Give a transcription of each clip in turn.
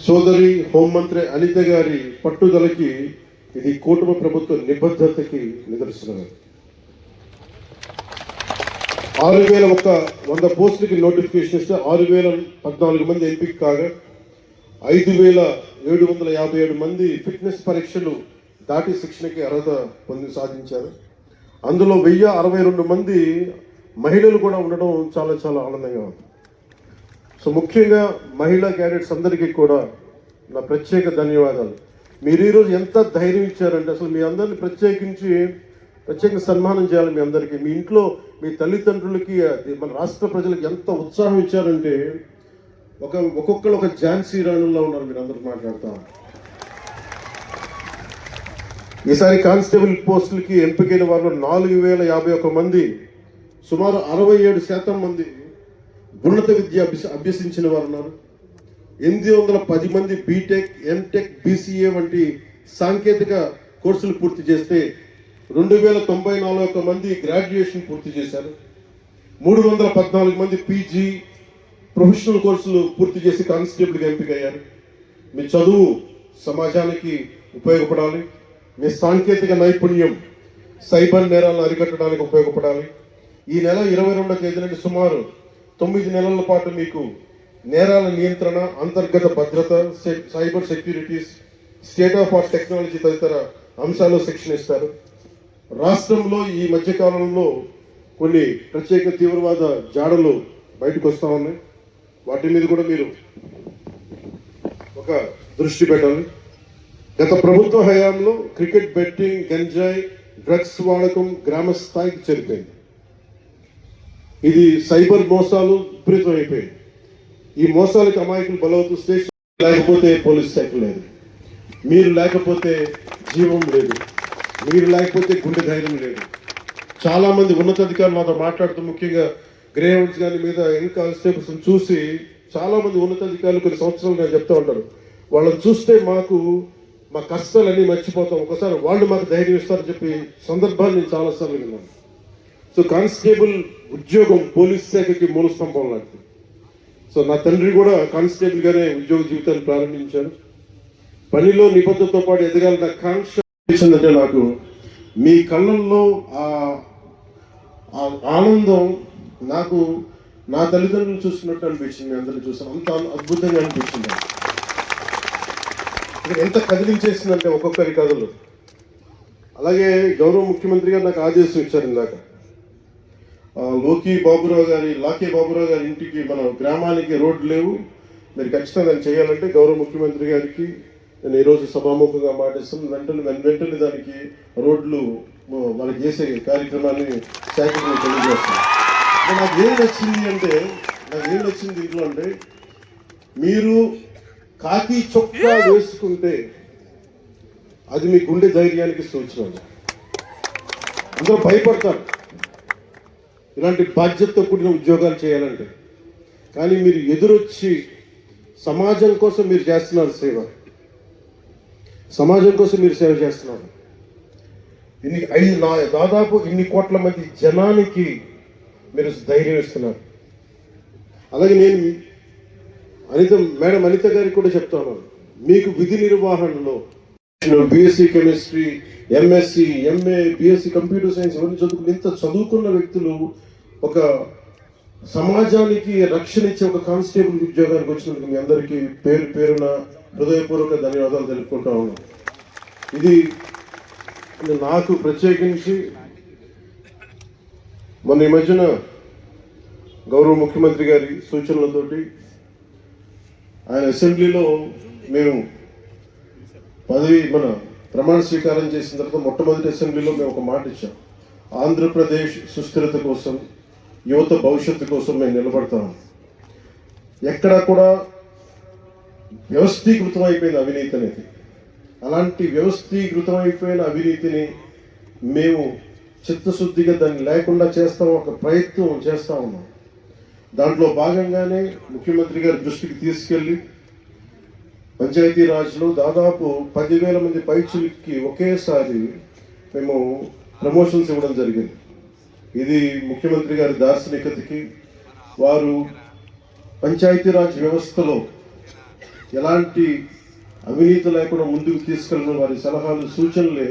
సోదరి హోంమంత్రి అనిత గారి పట్టుదలకి ఇది కూటమి ప్రభుత్వ నిబద్ధతకి నిదర్శనం. 6,100 పోస్టులకి నోటిఫికేషన్ ఇస్తే 6,014 మంది ఎంపిక కాగా 5,757 మంది ఫిట్నెస్ పరీక్షలు దాటి శిక్షణకి అర్హత సాధించారు. అందులో 1,062 మంది మహిళలు కూడా ఉండడం చాలా చాలా ఆనందంగా ఉంది. సో ముఖ్యంగా మహిళా క్యాడెట్స్ అందరికీ కూడా నా ప్రత్యేక ధన్యవాదాలు. మీరు ఈరోజు ఎంత ధైర్యం ఇచ్చారంటే అసలు మీ అందరిని ప్రత్యేకంగా సన్మానం చేయాలి. మీ అందరికీ, మీ ఇంట్లో మీ తల్లిదండ్రులకి, మన రాష్ట్ర ప్రజలకు ఎంత ఉత్సాహం ఇచ్చారంటే ఒక్కొక్కరు ఒక ఝాన్సీ రాణుల్లో ఉన్నారు. మీరు అందరూ మాట్లాడుతూ ఈసారి కానిస్టేబుల్ పోస్టులకి ఎంపికైన వాళ్ళు 4,051 మంది, సుమారు 67% మంది ఉన్నత విద్య అభ్యసించిన వారు ఉన్నారు. 810 మంది బీటెక్, ఎంటెక్, బీసీఏ వంటి సాంకేతిక కోర్సులు పూర్తి చేస్తే 2,094 మంది గ్రాడ్యుయేషన్ పూర్తి చేశారు. 314 మంది పీజీ, ప్రొఫెషనల్ కోర్సులు పూర్తి చేసి కానిస్టేబుల్గా ఎంపికయ్యారు. మీ చదువు సమాజానికి ఉపయోగపడాలి. మీ సాంకేతిక నైపుణ్యం సైబర్ నేరాలను అరికట్టడానికి ఉపయోగపడాలి. ఈ నెల 22వ తేదీ నుండి సుమారు 9 నెలల పాటు మీకు నేరాల నియంత్రణ, అంతర్గత భద్రత, cyber securities, state of art technology తదితర అంశాల్లో శిక్షణ ఇస్తారు. రాష్ట్రంలో ఈ మధ్యకాలంలో కొన్ని ప్రత్యేక తీవ్రవాద జాడలు బయటకు వస్తూ ఉన్నాయి. వాటి మీద కూడా మీరు ఒక దృష్టి పెట్టాలి. గత ప్రభుత్వ హయాంలో క్రికెట్ బెట్టింగ్, గంజాయి, డ్రగ్స్ వాడకం గ్రామ స్థాయికి చేరిపోయింది. ఇది సైబర్ మోసాలు విపరీతం అయిపోయాయి. ఈ మోసాలకు అమాయకులు బలవుతూ స్టేషన్ లేకపోతే పోలీస్ శాఖ లేదు, మీరు లేకపోతే జీవం లేదు, మీరు లేకపోతే గుండె ధైర్యం లేదు. చాలామంది ఉన్నతాధికారులు నాతో మాట్లాడుతూ, ముఖ్యంగా గ్రే హౌండ్స్ గారి మీద యంగ్ కానిస్టేబుల్స్ చూసి చాలామంది ఉన్నతాధికారులు కొన్ని సంవత్సరాలు నేను చెప్తూ ఉంటారు, వాళ్ళని చూస్తే మా కష్టాలన్నీ మర్చిపోతాం, ఒకసారి వాళ్ళు మాకు ధైర్యం ఇస్తారని చెప్పి సందర్భాన్ని నేను చాలాసార్లు విన్నాను. సో కానిస్టేబుల్ ఉద్యోగం పోలీస్ శాఖకి మూల స్తంభం లాంటిది. సో నా తండ్రి కూడా కానిస్టేబుల్గానే ఉద్యోగ జీవితాన్ని ప్రారంభించారు. పనిలో నిబద్ధతతో పాటు ఎదగాలన్న కాంక్ష అంటే నాకు మీ కళ్ళల్లో ఆ ఆనందం నాకు నా తల్లిదండ్రులు చూస్తున్నట్టు అనిపించింది. మీ అందరిని చూసాను, అంత అద్భుతంగా అనిపించింది. ఎంత కదిలించేసిందంటే ఒక్కొక్కరి కథలు. అలాగే గౌరవ ముఖ్యమంత్రి గారు నాకు ఆదేశం ఇచ్చారు ఇందాక, లాకే బాబురావు గారి ఇంటికి, మన గ్రామానికి రోడ్లు లేవు, మీరు ఖచ్చితంగా దాన్ని చేయాలంటే గౌరవ ముఖ్యమంత్రి గారికి నేను ఈరోజు సభాముఖంగా మాటిస్తాను. వెంటనే దానికి రోడ్లు వాళ్ళకి చేసే కార్యక్రమాన్ని శాఖకు తెలియజేస్తాను. నాకు ఏం నచ్చింది దీంట్లో అంటే, మీరు కాకి చొక్కా వేసుకుంటే అది మీ గుండె ధైర్యానికి సూచన. అందరూ భయపడతారు ఇలాంటి బాధ్యతతో కూడిన ఉద్యోగాలు చేయాలంటే, కానీ మీరు ఎదురొచ్చి సమాజం కోసం మీరు చేస్తున్నారు సేవ, సమాజం కోసం మీరు సేవ చేస్తున్నారు. దాదాపు ఇన్ని కోట్ల మంది జనానికి మీరు ధైర్యం ఇస్తున్నారు. అలాగే నేను అనిత గారికి కూడా చెప్తాను, మీకు విధి నిర్వహణలో BSc chemistry, MSc, MA, BSc computer science ఇవన్నీ చదువుకున్న వ్యక్తులు ఒక సమాజానికి రక్షణ ఇచ్చే ఒక కానిస్టేబుల్ ఉద్యోగానికి వచ్చినందుకు మీ అందరికీ పేరు పేరున హృదయపూర్వక ధన్యవాదాలు తెలుపుకుంటా ఉన్నాను. ఇది నాకు ప్రత్యేకించి మొన్న ఈ మధ్యన గౌరవ ముఖ్యమంత్రి గారి సూచనలతోటి ఆయన అసెంబ్లీలో మేము మన ప్రమాణ స్వీకారం చేసిన తర్వాత మొట్టమొదటి అసెంబ్లీలో మేము ఒక మాట ఇచ్చాం, ఆంధ్రప్రదేశ్ సుస్థిరత కోసం, యువత భవిష్యత్తు కోసం మేము నిలబడతాం. ఎక్కడా కూడా వ్యవస్థీకృతం అయిపోయిన అవినీతి అనేది, అలాంటి వ్యవస్థీకృతం అయిపోయిన అవినీతిని మేము చిత్తశుద్ధిగా దాన్ని లేకుండా చేస్తాం, ఒక ప్రయత్నం చేస్తూ ఉన్నాం. దాంట్లో భాగంగానే ముఖ్యమంత్రి గారి దృష్టికి తీసుకెళ్ళి పంచాయతీరాజ్లో దాదాపు 10,000 మంది పైచులకి ఒకేసారి మేము ప్రమోషన్స్ ఇవ్వడం జరిగింది. ఇది ముఖ్యమంత్రి గారి దార్శనికతకి, వారు పంచాయతీరాజ్ వ్యవస్థలో ఎలాంటి అవినీతి లేకుండా ముందుకు తీసుకెళ్ళిన వారి సలహాలు సూచనలే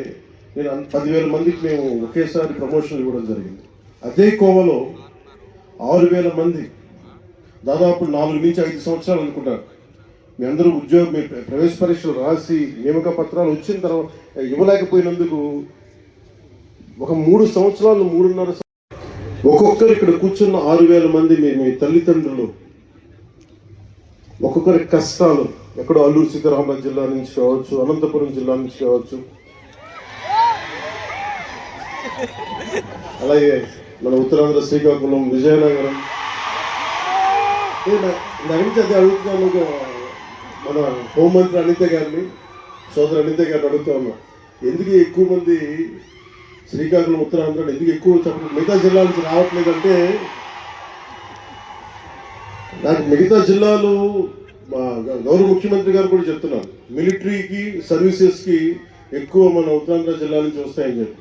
నేను 10,000 మందికి మేము ఒకేసారి ప్రమోషన్లు ఇవ్వడం జరిగింది. అదే కోవలో 6,000 మంది దాదాపు 4 నుంచి 5 సంవత్సరాలు అనుకుంటారు మీ అందరూ మీ ప్రవేశ పరీక్షలు రాసి నియామక పత్రాలు వచ్చిన తర్వాత ఇవ్వలేకపోయినందుకు ఒక 3 సంవత్సరాలు 3.5 ఒక్కొక్కరు ఇక్కడ కూర్చున్న 6,000 మంది మీ తల్లిదండ్రులు ఒక్కొక్కరి కష్టాలు ఎక్కడో అల్లూరు సీతారామరాజు జిల్లా నుంచి కావచ్చు, అనంతపురం జిల్లా నుంచి కావచ్చు, అలాగే మన ఉత్తరాంధ్ర శ్రీకాకుళం, విజయనగరం. నేను అదే అడుగుతున్నాను, మన హోంమంత్రి అనిత గారిని, సోదరు అనిత గారిని అడుగుతా ఉన్నా, ఎందుకు ఎక్కువ మంది శ్రీకాకుళం ఉత్తరాంధ్ర ఎందుకు ఎక్కువ మిగతా జిల్లాల నుంచి రావట్లేదంటే, నాకు మిగతా జిల్లాలు గౌరవ ముఖ్యమంత్రి గారు కూడా చెప్తున్నారు, మిలిటరీకి సర్వీసెస్కి ఎక్కువ మన ఉత్తరాంధ్ర జిల్లా నుంచి వస్తాయని చెప్పి.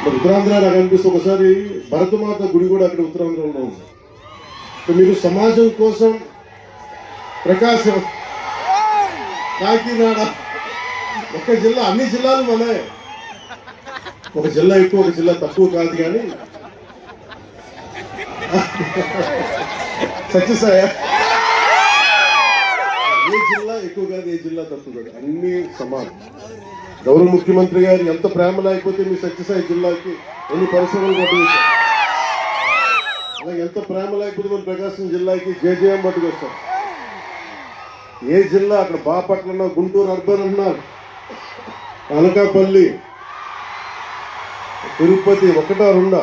మరి ఉత్తరాంధ్ర నాకు అనిపిస్తుంది, ఒకసారి భరతమాత గుడి కూడా అక్కడ ఉత్తరాంధ్రలో ఉంది. మీరు సమాజం కోసం ప్రకాశం, కాకినాడ, ఒక జిల్లా, అన్ని జిల్లాలు మనే, ఒక జిల్లా ఎక్కువ ఒక జిల్లా తక్కువ కాదు, కానీ సత్యసాయ ఏ జిల్లా ఎక్కువ కాదు, ఏ జిల్లా తక్కువ కాదు, అన్ని సమానం. గౌరవ ముఖ్యమంత్రి గారు ఎంత ప్రేమ లేకపోతే మీ సత్యసాయి జిల్లాకి ఎన్ని పరిశ్రమలు పట్టుకొచ్చారు, అలాగే ఎంత ప్రేమ లేకపోతే మన ప్రకాశం జిల్లాకి జేజేఎం పట్టుకొస్తారు. ఏ జిల్లా అక్కడ బాపట్ల ఉన్నా, గుంటూరు అర్బన్ ఉన్నారు, అనకాపల్లి, తిరుపతి, 1 2